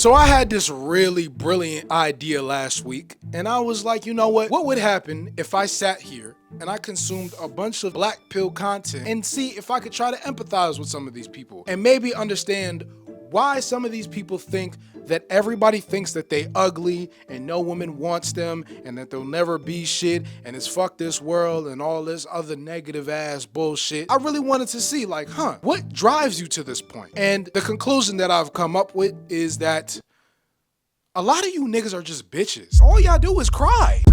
So I had this really brilliant idea last week, and I was like, you know what? What would happen if I sat here and I consumed a bunch of black pill content and see if I could try to empathize with some of these people and maybe understand why some of these people think that everybody thinks that they ugly and no woman wants them and that they'll never be shit and it's fuck this world and all this other negative ass bullshit. I really wanted to see like, what drives you to this point? And the conclusion that I've come up with is that a lot of you niggas are just bitches. All y'all do is cry.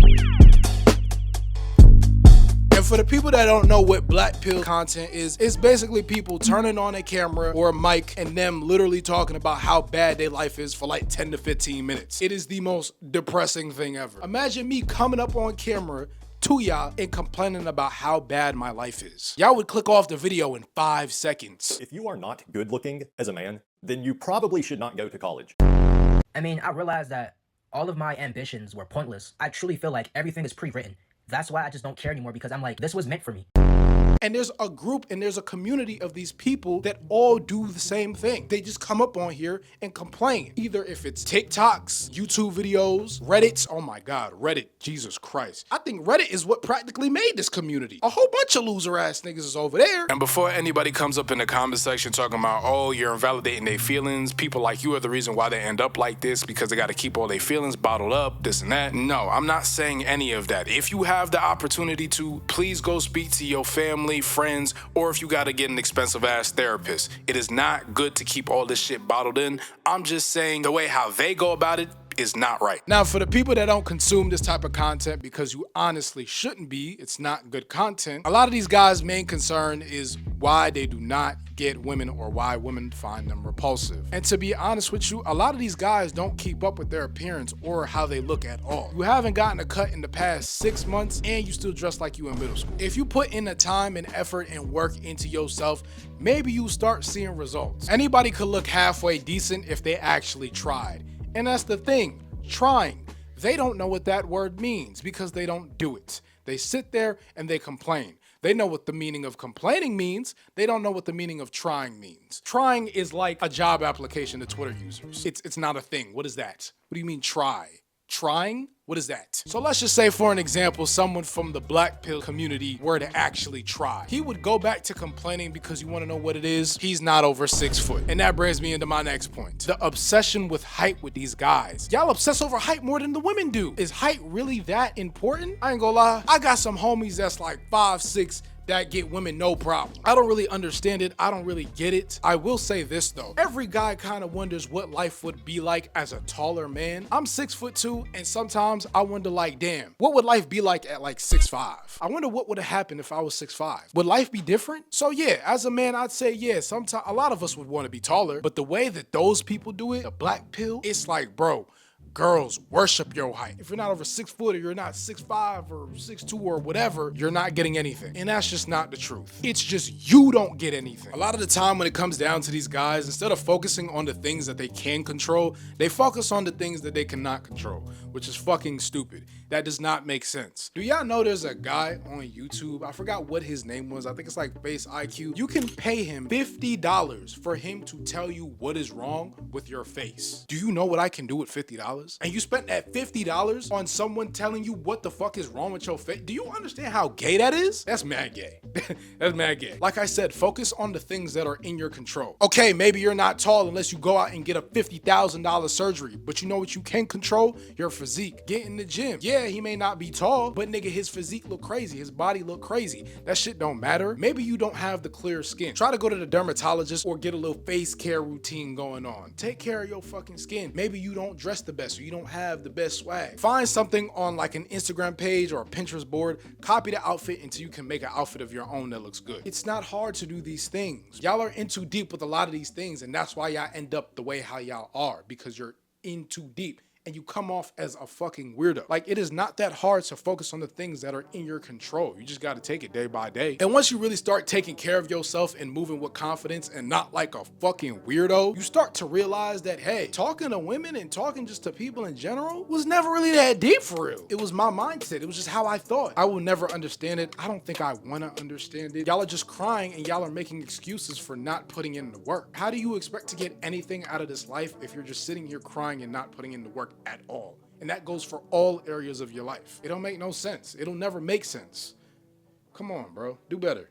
And for the people that don't know what black pill content is, it's basically people turning on a camera or a mic and them literally talking about how bad their life is for like 10 to 15 minutes. It is the most depressing thing ever. Imagine me coming up on camera to y'all and complaining about how bad my life is. Y'all would click off the video in 5 seconds. If you are not good looking as a man, then you probably should not go to college. I mean, I realized that all of my ambitions were pointless. I truly feel like everything is pre-written. That's why I just don't care anymore, because I'm like, this was meant for me. And there's a group and there's a community of these people that all do the same thing. They just come up on here and complain. Either if it's TikToks, YouTube videos, Reddits. Oh my God, Reddit, Jesus Christ. I think Reddit is what practically made this community. A whole bunch of loser ass niggas is over there. And before anybody comes up in the comment section talking about, oh, you're invalidating their feelings, people like you are the reason why they end up like this because they got to keep all their feelings bottled up, this and that. No, I'm not saying any of that. If you have the opportunity to, please go speak to your family, friends, or if you gotta get an expensive ass therapist. It is not good to keep all this shit bottled in. I'm just saying the way how they go about it is not right. Now, for the people that don't consume this type of content because you honestly shouldn't be, it's not good content. A lot of these guys' main concern is why they do not get women or why women find them repulsive. And to be honest with you, a lot of these guys don't keep up with their appearance or how they look at all. You haven't gotten a cut in the past 6 months and you still dress like you in middle school. If you put in the time and effort and work into yourself, maybe you start seeing results. Anybody could look halfway decent if they actually tried. And that's the thing, trying. They don't know what that word means because they don't do it. They sit there and they complain. They know what the meaning of complaining means. They don't know what the meaning of trying means. Trying is like a job application to Twitter users. It's not a thing. What is that? What do you mean try? Trying? What is that? So let's just say, for an example, someone from the black pill community were to actually try. He would go back to complaining because you want to know what it is? He's not over 6 foot. And that brings me into my next point. The obsession with height with these guys. Y'all obsess over height more than the women do. Is height really that important? I ain't gonna lie. I got some homies that's like 5'6", that get women no problem. I don't really understand it. I don't really get it. I will say this though. Every guy kind of wonders what life would be like as a taller man. I'm 6'2", and sometimes I wonder like, damn, what would life be like at like 6'5"? I wonder what would have happened if I was 6'5". Would life be different? So yeah, as a man, I'd say yeah, sometimes a lot of us would want to be taller, but the way that those people do it, the black pill, it's like, bro, girls worship your height. If you're not over 6 foot or you're not 6'5" or 6'2" or whatever, you're not getting anything. And that's just not the truth. It's just you don't get anything. A lot of the time when it comes down to these guys, instead of focusing on the things that they can control, they focus on the things that they cannot control, which is fucking stupid. That does not make sense. Do y'all know there's a guy on YouTube, I forgot what his name was, I think it's like Face IQ. You can pay him $50 for him to tell you what is wrong with your face. Do you know what I can do with $50? And you spent that $50 on someone telling you what the fuck is wrong with your face? Do you understand how gay that is? That's mad gay. That's mad gay. Like I said, focus on the things that are in your control. Okay, maybe you're not tall unless you go out and get a $50,000 surgery, but you know what you can control? Your physique. Get in the gym. Yeah, he may not be tall, but nigga, his physique look crazy. His body look crazy. That shit don't matter. Maybe you don't have the clear skin. Try to go to the dermatologist or get a little face care routine going on. Take care of your fucking skin. Maybe you don't dress the best or you don't have the best swag. Find something on like an Instagram page or a Pinterest board, copy the outfit until you can make an outfit of your own that looks good. It's not hard to do these things. Y'all are in too deep with a lot of these things, and that's why y'all end up the way how y'all are, because you're in too deep and you come off as a fucking weirdo. Like, it is not that hard to focus on the things that are in your control. You just gotta take it day by day. And once you really start taking care of yourself and moving with confidence and not like a fucking weirdo, you start to realize that, hey, talking to women and talking just to people in general was never really that deep for real. It was my mindset. It was just how I thought. I will never understand it. I don't think I wanna understand it. Y'all are just crying and y'all are making excuses for not putting in the work. How do you expect to get anything out of this life if you're just sitting here crying and not putting in the work at all? And that goes for all areas of your life. It don't make no sense. It'll never make sense. Come on, bro. Do better.